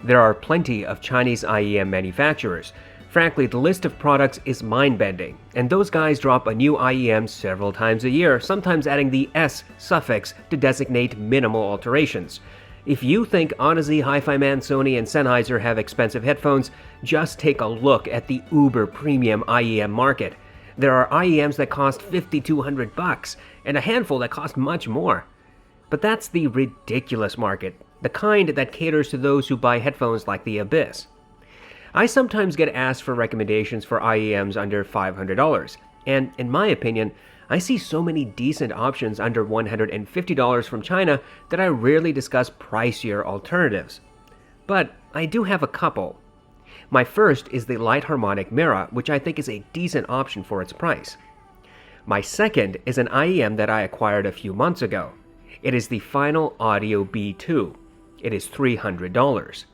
There are plenty of Chinese IEM manufacturers. Frankly, the list of products is mind-bending, and those guys drop a new IEM several times a year, sometimes adding the S suffix to designate minimal alterations. If you think audeze, hifi man, Sony, and Sennheiser have expensive headphones, just take a look at the uber premium IEM market. There are IEMs that cost $5,200 and a handful that cost much more. But that's the ridiculous market, the kind that caters to those who buy headphones like the Abyss. I sometimes get asked for recommendations for IEMs under $500, and in my opinion, I see so many decent options under $150 from China that I rarely discuss pricier alternatives. But I do have a couple. My first is the Light Harmonic Mira, which I think is a decent option for its price. My second is an IEM that I acquired a few months ago. It is the Final Audio B2. It is $300.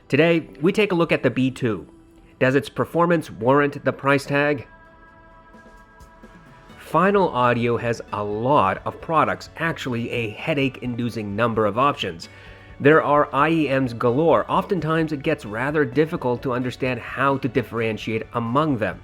Today, we take a look at the B2. Does its performance warrant the price tag? Final Audio has a lot of products, actually a headache-inducing number of options. There are IEMs galore. Oftentimes it gets rather difficult to understand how to differentiate among them.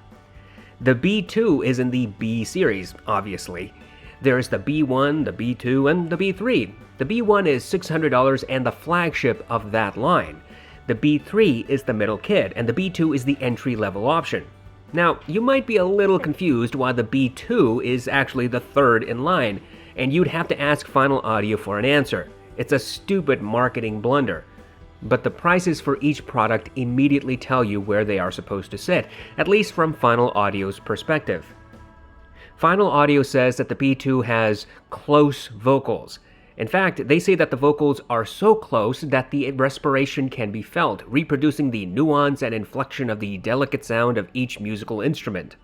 The B2 is in the B series, obviously. There's the B1, the B2, and the B3. The B1 is $600 and the flagship of that line. The B3 is the middle kit, and the B2 is the entry-level option. Now, you might be a little confused why the B2 is actually the third in line, and you'd have to ask Final Audio for an answer. It's a stupid marketing blunder. But the prices for each product immediately tell you where they are supposed to sit, at least from Final Audio's perspective. Final Audio says that the B2 has close vocals. In fact, they say that the vocals are so close that the respiration can be felt, reproducing the nuance and inflection of the delicate sound of each musical instrument.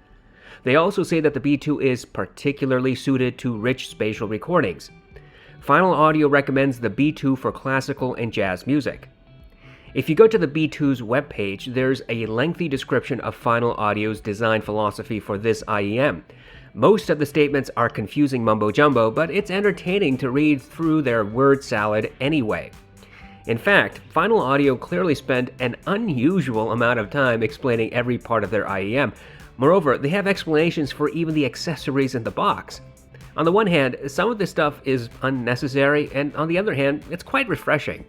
They also say that the B2 is particularly suited to rich spatial recordings. Final Audio recommends the B2 for classical and jazz music. If you go to the B2's webpage, there's a lengthy description of Final Audio's design philosophy for this IEM. Most of the statements are confusing mumbo-jumbo, but it's entertaining to read through their word salad anyway. In fact, Final Audio clearly spent an unusual amount of time explaining every part of their IEM. Moreover, they have explanations for even the accessories in the box. On the one hand, some of this stuff is unnecessary, and on the other hand, it's quite refreshing.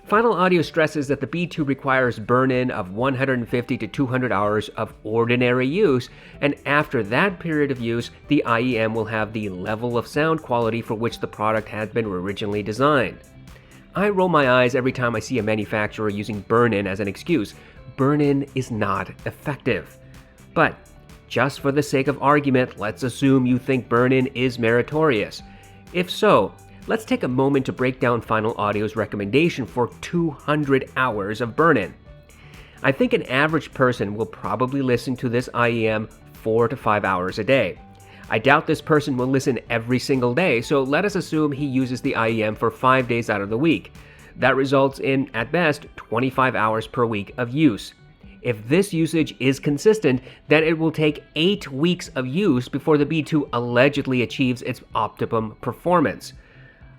Final Audio stresses that the B2 requires burn-in of 150 to 200 hours of ordinary use, and after that period of use, the IEM will have the level of sound quality for which the product had been originally designed. I roll my eyes every time I see a manufacturer using burn-in as an excuse. Burn-in is not effective. But, just for the sake of argument, let's assume you think burn-in is meritorious. If so, let's take a moment to break down Final Audio's recommendation for 200 hours of burn-in. I think an average person will probably listen to this IEM 4 to 5 hours a day. I doubt this person will listen every single day, so let us assume he uses the IEM for 5 days out of the week. That results in, at best, 25 hours per week of use. If this usage is consistent, then it will take 8 weeks of use before the B2 allegedly achieves its optimum performance.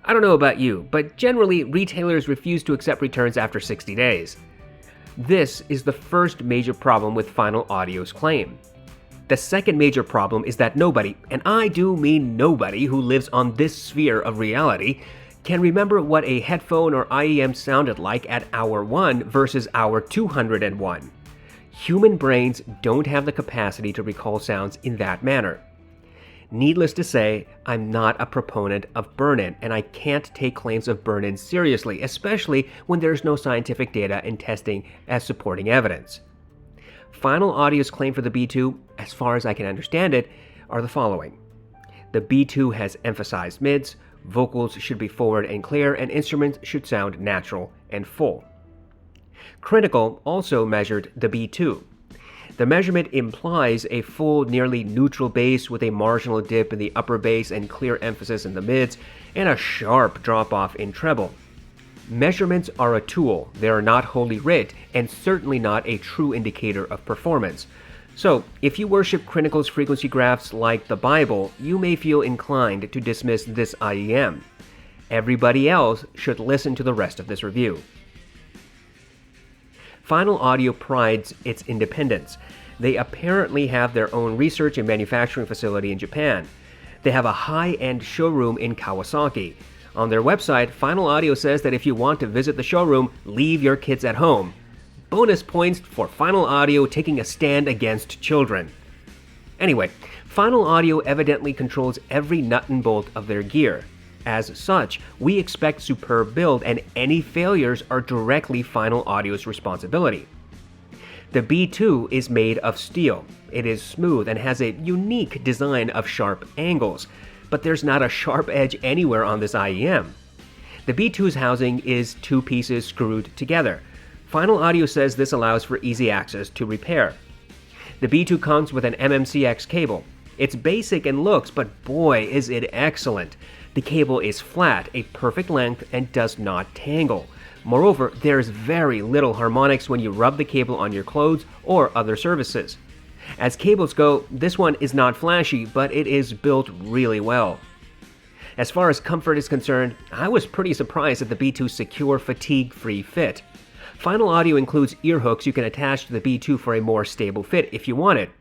I don't know about you, but generally retailers refuse to accept returns after 60 days. This is the first major problem with Final Audio's claim. The second major problem is that nobody, and I do mean nobody who lives on this sphere of reality, can remember what a headphone or IEM sounded like at hour 1 versus hour 201. Human brains don't have the capacity to recall sounds in that manner. Needless to say, I'm not a proponent of burn-in, and I can't take claims of burn-in seriously, especially when there's no scientific data and testing as supporting evidence. Final Audio's claim for the B2, as far as I can understand it, are the following. The B2 has emphasized mids, vocals should be forward and clear, and instruments should sound natural and full. Critical also measured the B2. The measurement implies a full, nearly neutral bass with a marginal dip in the upper bass and clear emphasis in the mids, and a sharp drop-off in treble. Measurements are a tool, they are not holy writ, and certainly not a true indicator of performance. So, if you worship Critical's frequency graphs like the Bible, you may feel inclined to dismiss this IEM. Everybody else should listen to the rest of this review. Final Audio prides its independence. They apparently have their own research and manufacturing facility in Japan. They have a high-end showroom in Kawasaki. On their website, Final Audio says that if you want to visit the showroom, leave your kids at home. Bonus points for Final Audio taking a stand against children. Anyway, Final Audio evidently controls every nut and bolt of their gear. As such, we expect superb build, and any failures are directly Final Audio's responsibility. The B2 is made of steel. It is smooth and has a unique design of sharp angles, but there's not a sharp edge anywhere on this IEM. The B2's housing is two pieces screwed together. Final Audio says this allows for easy access to repair. The B2 comes with an MMCX cable. It's basic in looks, but boy is it excellent. The cable is flat, a perfect length, and does not tangle. Moreover, there's very little harmonics when you rub the cable on your clothes or other surfaces. As cables go, this one is not flashy, but it is built really well. As far as comfort is concerned, I was pretty surprised at the B2's secure, fatigue-free fit. Final Audio includes ear hooks you can attach to the B2 for a more stable fit if you want it.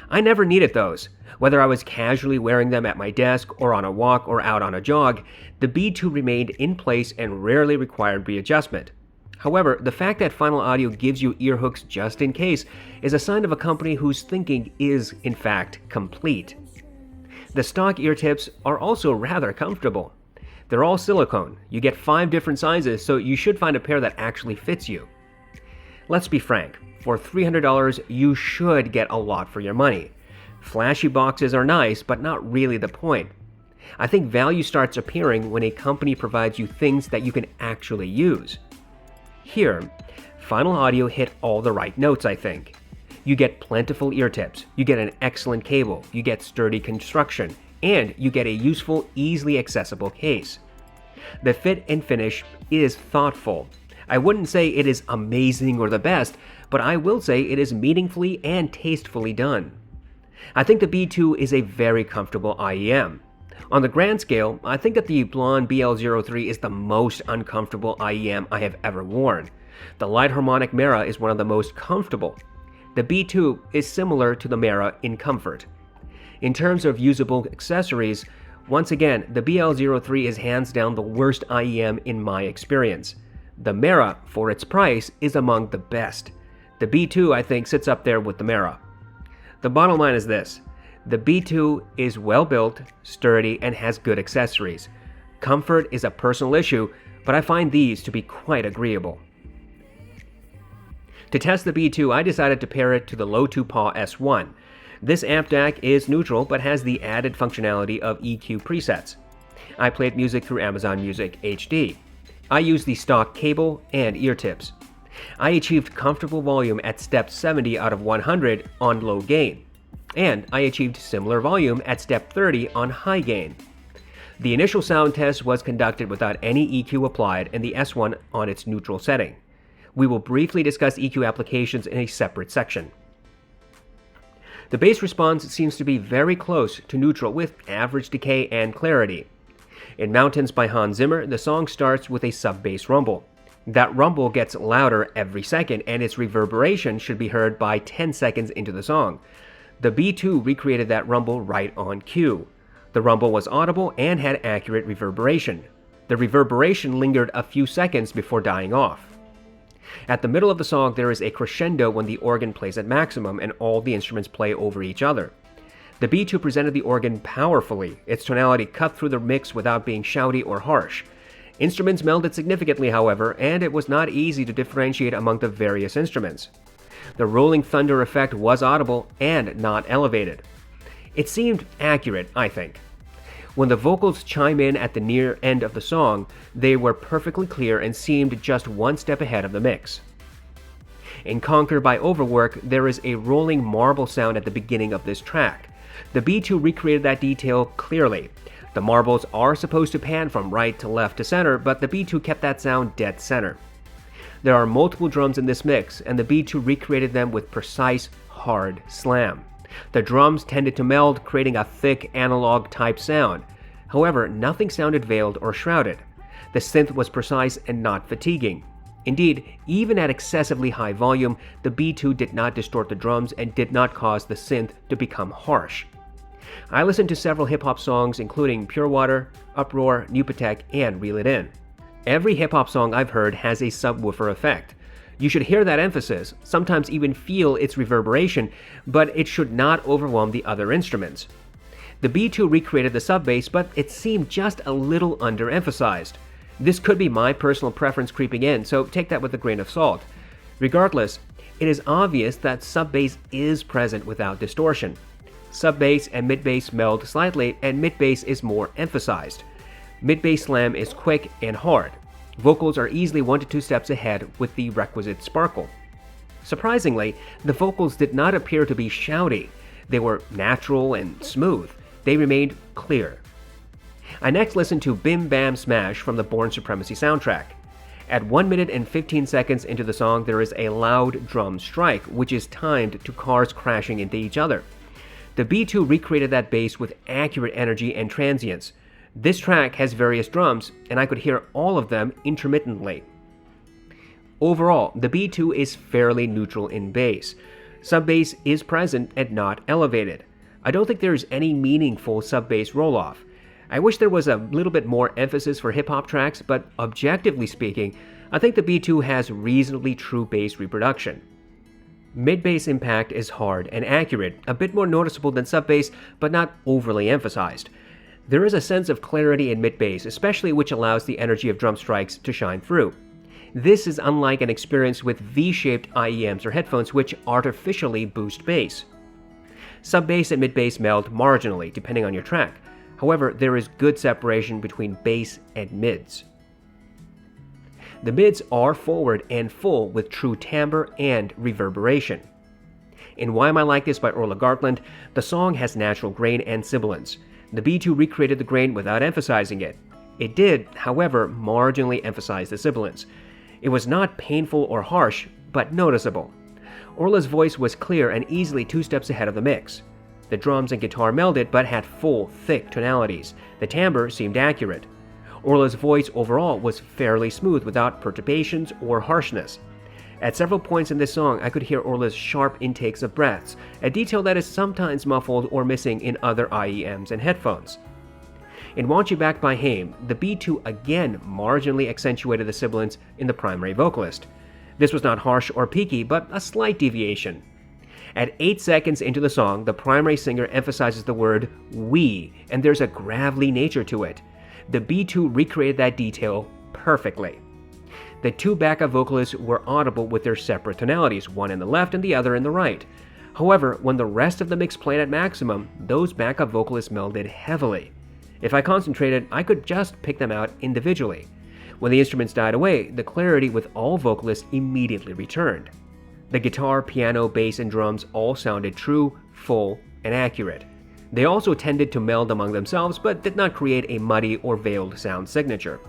I never needed those. Whether I was casually wearing them at my desk or on a walk or out on a jog, the B2 remained in place and rarely required readjustment. However, the fact that Final Audio gives you ear hooks just in case is a sign of a company whose thinking is, in fact, complete. The stock ear tips are also rather comfortable. They're all silicone. You get 5 different sizes, so you should find a pair that actually fits you. Let's be frank, for $300 you should get a lot for your money. Flashy boxes are nice, but not really the point. I think value starts appearing when a company provides you things that you can actually use. Here, Final Audio hit all the right notes, I think. You get plentiful ear tips, you get an excellent cable, you get sturdy construction, and you get a useful, easily accessible case. The fit and finish is thoughtful. I wouldn't say it is amazing or the best, but I will say it is meaningfully and tastefully done. I think the B2 is a very comfortable IEM. On the grand scale, I think that the Blonde BL03 is the most uncomfortable IEM I have ever worn. The light harmonic Mera is one of the most comfortable. The B2 is similar to the Mera in comfort. In terms of usable accessories, once again, the BL03 is hands down the worst IEM in my experience. The Mera, for its price, is among the best. The B2, I think, sits up there with the Mera. The bottom line is this. The B2 is well built, sturdy, and has good accessories. Comfort is a personal issue, but I find these to be quite agreeable. To test the B2, I decided to pair it to the Low-2-Paw S1. This amp DAC is neutral, but has the added functionality of EQ presets. I played music through Amazon Music HD. I used the stock cable and ear tips. I achieved comfortable volume at step 70 out of 100 on low gain, and I achieved similar volume at step 30 on high gain. The initial sound test was conducted without any EQ applied and the S1 on its neutral setting. We will briefly discuss EQ applications in a separate section. The bass response seems to be very close to neutral with average decay and clarity. In Mountains by Hans Zimmer, the song starts with a sub-bass rumble. That rumble gets louder every second, and its reverberation should be heard by 10 seconds into the song. The B2 recreated that rumble right on cue. The rumble was audible and had accurate reverberation. The reverberation lingered a few seconds before dying off. At the middle of the song, there is a crescendo when the organ plays at maximum and all the instruments play over each other. The B2 presented the organ powerfully. Its tonality cut through the mix without being shouty or harsh. Instruments melded significantly, however, and it was not easy to differentiate among the various instruments. The rolling thunder effect was audible and not elevated. It seemed accurate, I think. When the vocals chime in at the near end of the song, they were perfectly clear and seemed just one step ahead of the mix. In Conquer by Overwork, there is a rolling marble sound at the beginning of this track. The B2 recreated that detail clearly. The marbles are supposed to pan from right to left to center, but the B2 kept that sound dead center. There are multiple drums in this mix, and the B2 recreated them with precise, hard slam. The drums tended to meld, creating a thick analog-type sound. However, nothing sounded veiled or shrouded. The synth was precise and not fatiguing. Indeed, even at excessively high volume, the B2 did not distort the drums and did not cause the synth to become harsh. I listened to several hip-hop songs including Pure Water, Uproar, New Patek, and Reel It In. Every hip-hop song I've heard has a subwoofer effect. You should hear that emphasis, sometimes even feel its reverberation, but it should not overwhelm the other instruments. The B2 recreated the sub-bass, but it seemed just a little underemphasized. This could be my personal preference creeping in, so take that with a grain of salt. Regardless, it is obvious that sub-bass is present without distortion. Sub-bass and mid-bass meld slightly, and mid-bass is more emphasized. Mid-bass slam is quick and hard. Vocals are easily 1 to 2 steps ahead with the requisite sparkle. Surprisingly, the vocals did not appear to be shouty. They were natural and smooth. They remained clear. I next listened to Bim Bam Smash from the Bourne Supremacy soundtrack. At 1 minute and 15 seconds into the song, there is a loud drum strike, which is timed to cars crashing into each other. The B2 recreated that bass with accurate energy and transients. This track has various drums, and I could hear all of them intermittently. Overall, the B2 is fairly neutral in bass. Sub-bass is present and not elevated. I don't think there is any meaningful sub-bass roll-off. I wish there was a little bit more emphasis for hip-hop tracks, but objectively speaking, I think the B2 has reasonably true bass reproduction. Mid-bass impact is hard and accurate, a bit more noticeable than sub-bass, but not overly emphasized. There is a sense of clarity in mid-bass, especially which allows the energy of drum strikes to shine through. This is unlike an experience with V-shaped IEMs or headphones which artificially boost bass. Sub-bass and mid-bass meld marginally, depending on your track. However, there is good separation between bass and mids. The mids are forward and full with true timbre and reverberation. In Why Am I Like This by Orla Gartland, the song has natural grain and sibilance. The B2 recreated the grain without emphasizing it. It did, however, marginally emphasize the sibilance. It was not painful or harsh, but noticeable. Orla's voice was clear and easily 2 steps ahead of the mix. The drums and guitar melded but had full, thick tonalities. The timbre seemed accurate. Orla's voice overall was fairly smooth without perturbations or harshness. At several points in this song, I could hear Orla's sharp intakes of breaths, a detail that is sometimes muffled or missing in other IEMs and headphones. In Want You Back by Haim, the B2 again marginally accentuated the sibilance in the primary vocalist. This was not harsh or peaky, but a slight deviation. At 8 seconds into the song, the primary singer emphasizes the word we, and there's a gravelly nature to it. The B2 recreated that detail perfectly. The 2 backup vocalists were audible with their separate tonalities, one in the left and the other in the right. However, when the rest of the mix played at maximum, those backup vocalists melded heavily. If I concentrated, I could just pick them out individually. When the instruments died away, the clarity with all vocalists immediately returned. The guitar, piano, bass, and drums all sounded true, full, and accurate. They also tended to meld among themselves, but did not create a muddy or veiled sound signature.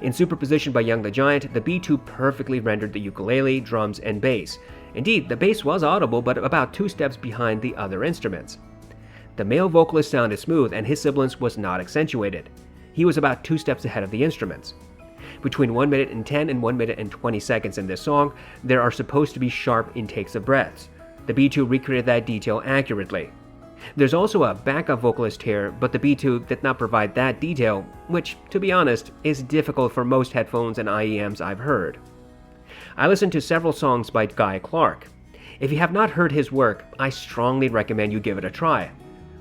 In Superposition by Young the Giant, the B2 perfectly rendered the ukulele, drums, and bass. Indeed, the bass was audible, but about 2 steps behind the other instruments. The male vocalist sounded smooth, and his sibilance was not accentuated. He was about 2 steps ahead of the instruments. Between 1 minute and 10 and 1 minute and 20 seconds in this song, there are supposed to be sharp intakes of breaths. The B2 recreated that detail accurately. There's also a backup vocalist here, but the B2 did not provide that detail, which, to be honest, is difficult for most headphones and IEMs I've heard. I listened to several songs by Guy Clark. If you have not heard his work, I strongly recommend you give it a try.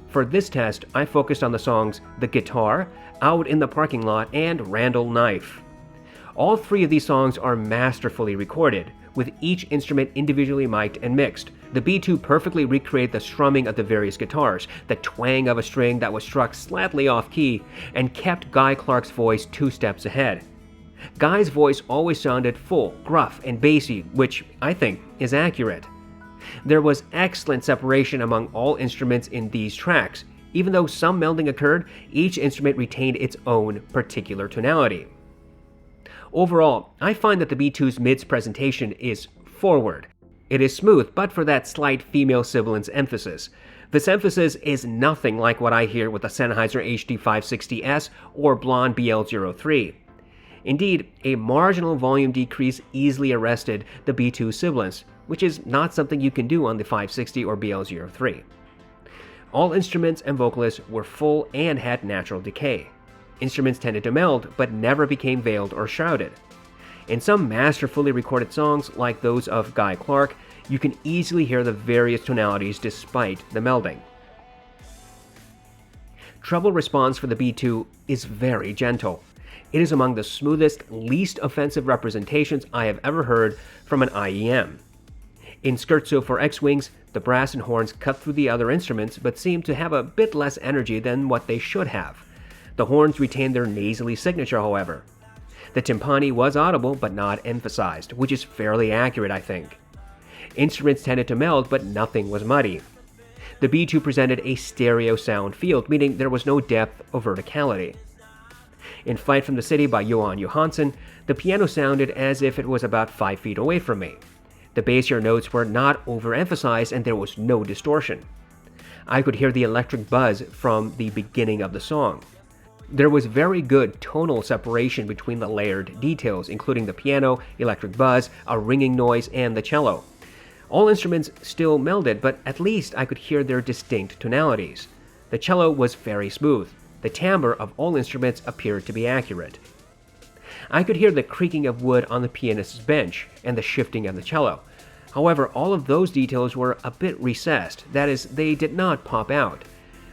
For this test, I focused on the songs The Guitar, Out in the Parking Lot, and Randall Knife. All 3 of these songs are masterfully recorded, with each instrument individually mic'd and mixed. The B2 perfectly recreated the strumming of the various guitars, the twang of a string that was struck slightly off-key, and kept Guy Clark's voice 2 steps ahead. Guy's voice always sounded full, gruff, and bassy, which I think is accurate. There was excellent separation among all instruments in these tracks. Even though some melding occurred, each instrument retained its own particular tonality. Overall, I find that the B2's mids presentation is forward. It is smooth, but for that slight female sibilance emphasis. This emphasis is nothing like what I hear with the Sennheiser HD560S or Blonde BL03. Indeed, a marginal volume decrease easily arrested the B2 sibilance, which is not something you can do on the 560 or BL03. All instruments and vocalists were full and had natural decay. Instruments tended to meld, but never became veiled or shrouded. In some masterfully recorded songs, like those of Guy Clark, you can easily hear the various tonalities despite the melding. Treble response for the B2 is very gentle. It is among the smoothest, least offensive representations I have ever heard from an IEM. In Scherzo for X-Wings, the brass and horns cut through the other instruments but seem to have a bit less energy than what they should have. The horns retain their nasally signature, however. The timpani was audible but not emphasized, which is fairly accurate, I think. Instruments tended to meld, but nothing was muddy. The B2 presented a stereo sound field, meaning there was no depth or verticality. In Flight from the City by Johan Johansson, the piano sounded as if it was about 5 feet away from me. The bassier notes were not overemphasized and there was no distortion. I could hear the electric buzz from the beginning of the song. There was very good tonal separation between the layered details, including the piano, electric buzz, a ringing noise, and the cello. All instruments still melded, but at least I could hear their distinct tonalities. The cello was very smooth. The timbre of all instruments appeared to be accurate. I could hear the creaking of wood on the pianist's bench and the shifting of the cello. However, all of those details were a bit recessed, that is, they did not pop out.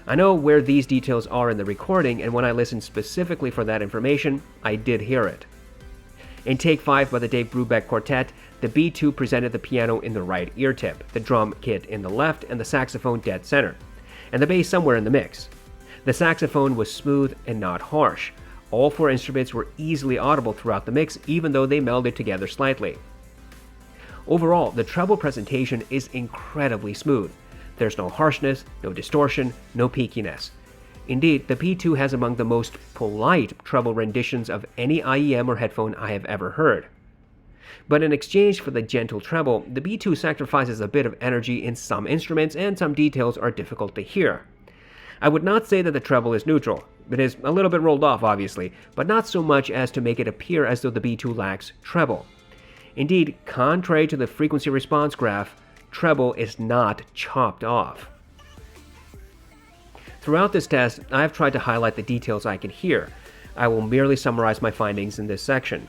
I know where these details are in the recording, and when I listened specifically for that information, I did hear it. In Take 5 by the Dave Brubeck Quartet, the B2 presented the piano in the right ear tip, the drum kit in the left, and the saxophone dead center, and the bass somewhere in the mix. The saxophone was smooth and not harsh. All 4 instruments were easily audible throughout the mix, even though they melded together slightly. Overall, the treble presentation is incredibly smooth. There's no harshness, no distortion, no peakiness. Indeed, the B2 has among the most polite treble renditions of any IEM or headphone I have ever heard. But in exchange for the gentle treble, the B2 sacrifices a bit of energy in some instruments and some details are difficult to hear. I would not say that the treble is neutral. It is a little bit rolled off, obviously, but not so much as to make it appear as though the B2 lacks treble. Indeed, contrary to the frequency response graph, treble is not chopped off. Throughout this test, I have tried to highlight the details I can hear. I will merely summarize my findings in this section.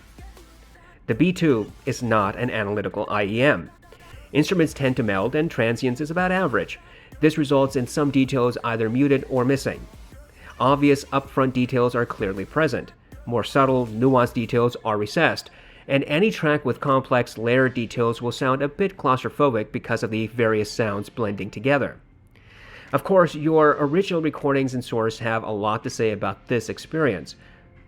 The B2 is not an analytical IEM. Instruments tend to meld and transience is about average. This results in some details either muted or missing. Obvious upfront details are clearly present. More subtle, nuanced details are recessed, and any track with complex layered details will sound a bit claustrophobic because of the various sounds blending together. Of course, your original recordings and source have a lot to say about this experience.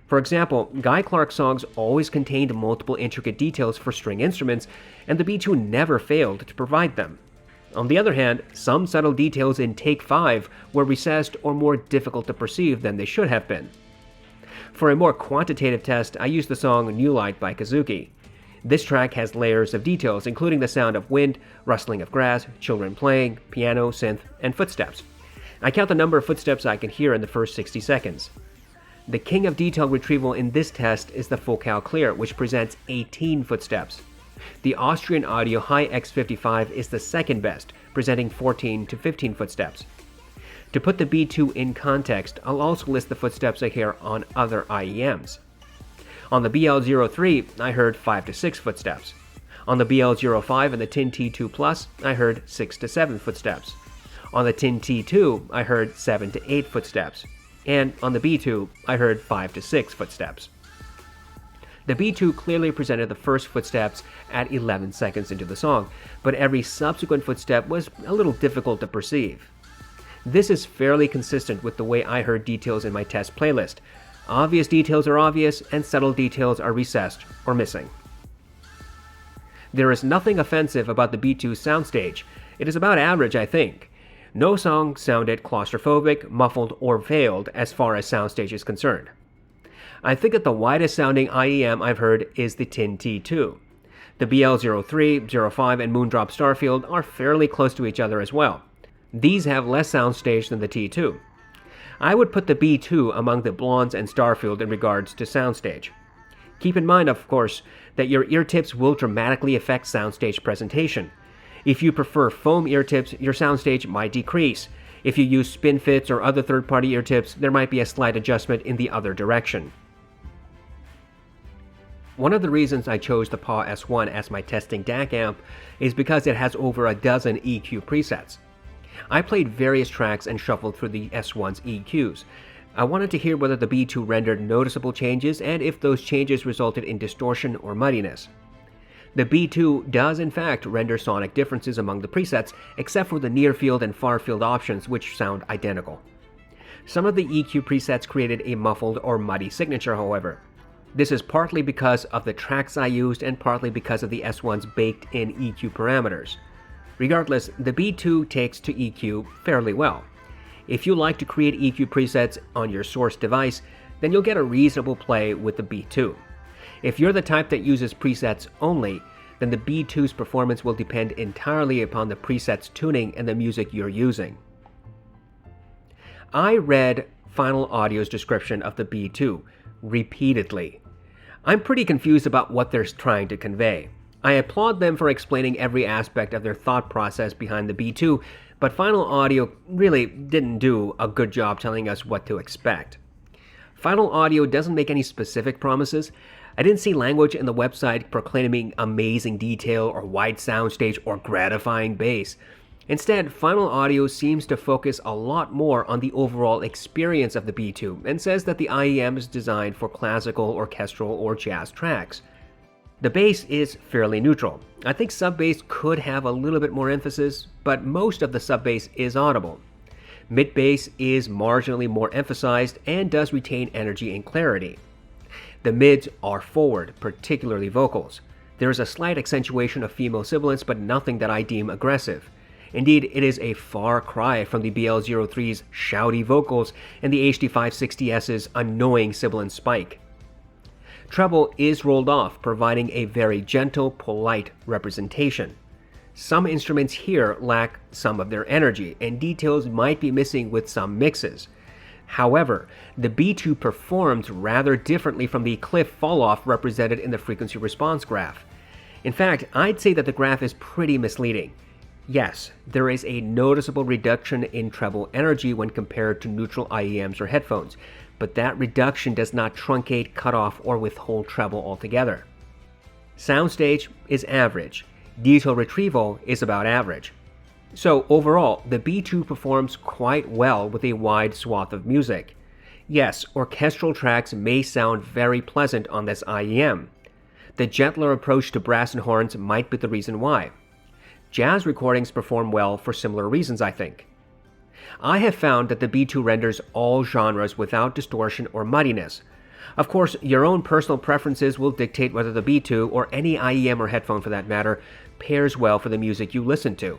For example, Guy Clark songs always contained multiple intricate details for string instruments, and the B2 never failed to provide them. On the other hand, some subtle details in Take 5 were recessed or more difficult to perceive than they should have been. For a more quantitative test, I used the song New Light by Kazuki. This track has layers of details, including the sound of wind, rustling of grass, children playing, piano, synth, and footsteps. I count the number of footsteps I can hear in the first 60 seconds. The king of detailed retrieval in this test is the Focal Clear, which presents 18 footsteps. The Austrian Audio Hi X55 is the second best, presenting 14 to 15 footsteps. To put the B2 in context, I'll also list the footsteps I hear on other IEMs. On the BL03, I heard 5 to 6 footsteps. On the BL05 and the TIN T2 Plus, I heard 6 to 7 footsteps. On the TIN T2, I heard 7 to 8 footsteps. And on the B2, I heard 5 to 6 footsteps. The B2 clearly presented the first footsteps at 11 seconds into the song, but every subsequent footstep was a little difficult to perceive. This is fairly consistent with the way I heard details in my test playlist. Obvious details are obvious, and subtle details are recessed or missing. There is nothing offensive about the B2 Soundstage. It is about average, I think. No song sounded claustrophobic, muffled, or veiled as far as Soundstage is concerned. I think that the widest sounding IEM I've heard is the TIN T2. The BL03, 05, and Moondrop Starfield are fairly close to each other as well. These have less soundstage than the T2. I would put the B2 among the Blondes and Starfield in regards to soundstage. Keep in mind, of course, that your ear tips will dramatically affect Soundstage presentation. If you prefer foam ear tips, your Soundstage might decrease. If you use SpinFits or other third-party ear tips, there might be a slight adjustment in the other direction. One of the reasons I chose the PAW S1 as my testing DAC amp is because it has over a dozen EQ presets. I played various tracks and shuffled through the S1's EQs. I wanted to hear whether the B2 rendered noticeable changes and if those changes resulted in distortion or muddiness. The B2 does in fact render sonic differences among the presets, except for the near field and far field options, which sound identical. Some of the EQ presets created a muffled or muddy signature, however. This is partly because of the tracks I used and partly because of the S1's baked-in EQ parameters. Regardless, the B2 takes to EQ fairly well. If you like to create EQ presets on your source device, then you'll get a reasonable play with the B2. If you're the type that uses presets only, then the B2's performance will depend entirely upon the preset's tuning and the music you're using. I read Final Audio's description of the B2 repeatedly. I'm pretty confused about what they're trying to convey. I applaud them for explaining every aspect of their thought process behind the B2, but Final Audio really didn't do a good job telling us what to expect. Final Audio doesn't make any specific promises. I didn't see language in the website proclaiming amazing detail or wide soundstage or gratifying bass. Instead, Final Audio seems to focus a lot more on the overall experience of the B2 and says that the IEM is designed for classical, orchestral, or jazz tracks. The bass is fairly neutral. I think sub-bass could have a little bit more emphasis, but most of the sub-bass is audible. Mid-bass is marginally more emphasized and does retain energy and clarity. The mids are forward, particularly vocals. There is a slight accentuation of female sibilants, but nothing that I deem aggressive. Indeed, it is a far cry from the BL03's shouty vocals and the HD560S's annoying sibilant spike. Treble is rolled off, providing a very gentle, polite representation. Some instruments here lack some of their energy, and details might be missing with some mixes. However, the B2 performs rather differently from the cliff fall-off represented in the frequency response graph. In fact, I'd say that the graph is pretty misleading. Yes, there is a noticeable reduction in treble energy when compared to neutral IEMs or headphones, but that reduction does not truncate, cut off, or withhold treble altogether. Soundstage is average. Detail retrieval is about average. So overall, the B2 performs quite well with a wide swath of music. Yes, orchestral tracks may sound very pleasant on this IEM. The gentler approach to brass and horns might be the reason why. Jazz recordings perform well for similar reasons, I think. I have found that the B2 renders all genres without distortion or muddiness. Of course, your own personal preferences will dictate whether the B2, or any IEM or headphone for that matter, pairs well for the music you listen to.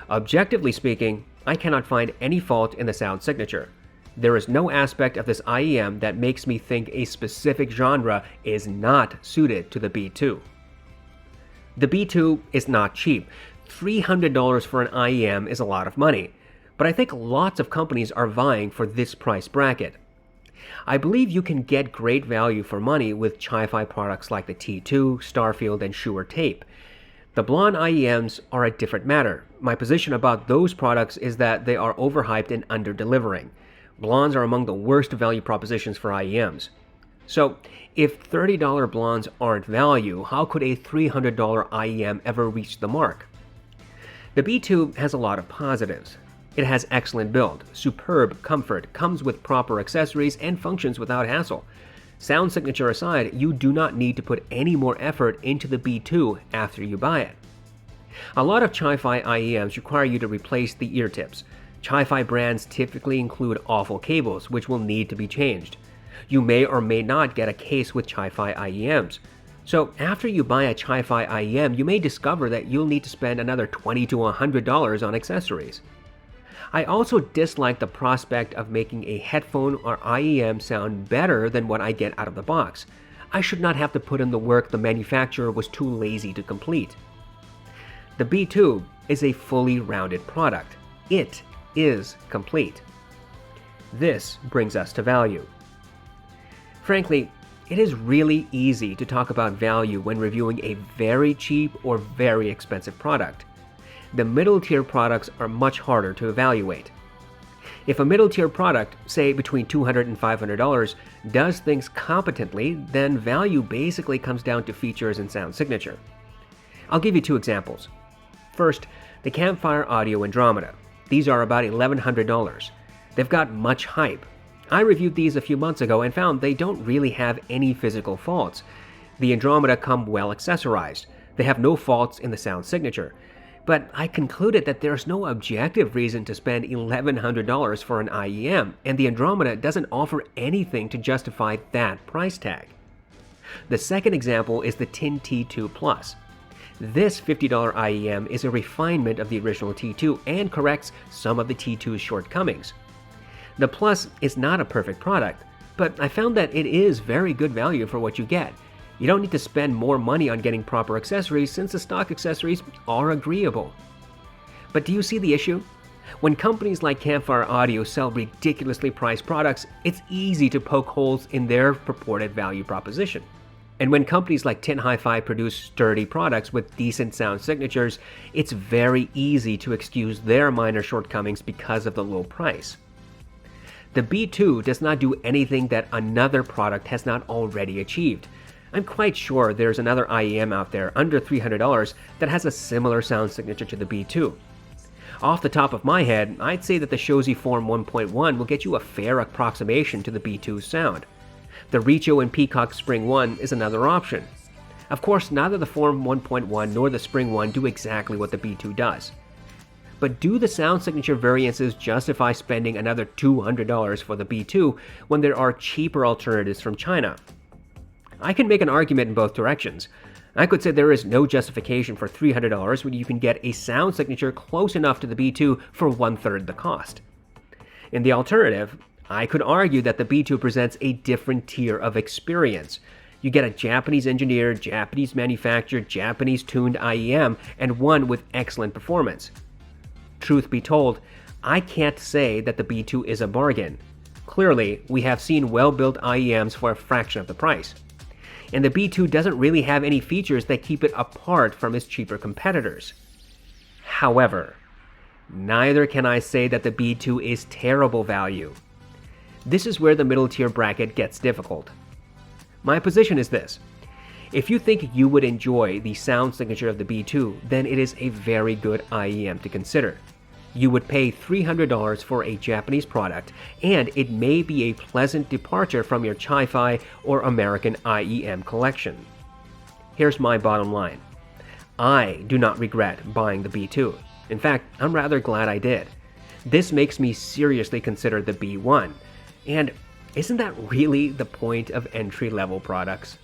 Objectively speaking, I cannot find any fault in the sound signature. There is no aspect of this IEM that makes me think a specific genre is not suited to the B2. The B2 is not cheap. $300 for an IEM is a lot of money, but I think lots of companies are vying for this price bracket. I believe you can get great value for money with Chi-Fi products like the T2, Starfield, and Shure tape. The blonde IEMs are a different matter. My position about those products is that they are overhyped and under-delivering. Blondes are among the worst value propositions for IEMs. So, if $30 blondes aren't value, how could a $300 IEM ever reach the mark? The B2 has a lot of positives. It has excellent build, superb comfort, comes with proper accessories, and functions without hassle. Sound signature aside, you do not need to put any more effort into the B2 after you buy it. A lot of Chi-Fi IEMs require you to replace the ear tips. Chi-Fi brands typically include awful cables, which will need to be changed. You may or may not get a case with Chi-Fi IEMs. So after you buy a Chi-Fi IEM, you may discover that you'll need to spend another $20 to $100 on accessories. I also dislike the prospect of making a headphone or IEM sound better than what I get out of the box. I should not have to put in the work the manufacturer was too lazy to complete. The B2 is a fully rounded product. It is complete. This brings us to value. Frankly, It is really easy to talk about value when reviewing a very cheap or very expensive product. The middle-tier products are much harder to evaluate. If a middle-tier product, say between $200 and $500, does things competently, then value basically comes down to features and sound signature. I'll give you two examples. First, the Campfire Audio Andromeda. These are about $1,100. They've got much hype. I reviewed these a few months ago and found they don't really have any physical faults. The Andromeda come well accessorized. They have no faults in the sound signature. But I concluded that there's no objective reason to spend $1,100 for an IEM, and the Andromeda doesn't offer anything to justify that price tag. The second example is the TIN T2 Plus. This $50 IEM is a refinement of the original T2 and corrects some of the T2's shortcomings. The Plus is not a perfect product, but I found that it is very good value for what you get. You don't need to spend more money on getting proper accessories since the stock accessories are agreeable. But do you see the issue? When companies like Campfire Audio sell ridiculously priced products, it's easy to poke holes in their purported value proposition. And when companies like Tin Hi-Fi produce sturdy products with decent sound signatures, it's very easy to excuse their minor shortcomings because of the low price. The B2 does not do anything that another product has not already achieved. I'm quite sure there's another IEM out there under $300 that has a similar sound signature to the B2. Off the top of my head, I'd say that the Shozy Form 1.1 will get you a fair approximation to the B2's sound. The Richo and Peacock Spring 1 is another option. Of course, neither the Form 1.1 nor the Spring 1 do exactly what the B2 does. But do the sound signature variances justify spending another $200 for the B2 when there are cheaper alternatives from China? I can make an argument in both directions. I could say there is no justification for $300 when you can get a sound signature close enough to the B2 for 1/3 the cost. In the alternative, I could argue that the B2 presents a different tier of experience. You get a Japanese engineered, Japanese manufactured, Japanese tuned IEM and one with excellent performance. Truth be told, I can't say that the B2 is a bargain. Clearly, we have seen well-built IEMs for a fraction of the price. And the B2 doesn't really have any features that keep it apart from its cheaper competitors. However, neither can I say that the B2 is terrible value. This is where the middle tier bracket gets difficult. My position is this. If you think you would enjoy the sound signature of the B2, then it is a very good IEM to consider. You would pay $300 for a Japanese product, and it may be a pleasant departure from your Chi-Fi or American IEM collection. Here's my bottom line. I do not regret buying the B2. In fact, I'm rather glad I did. This makes me seriously consider the B1. And isn't that really the point of entry-level products?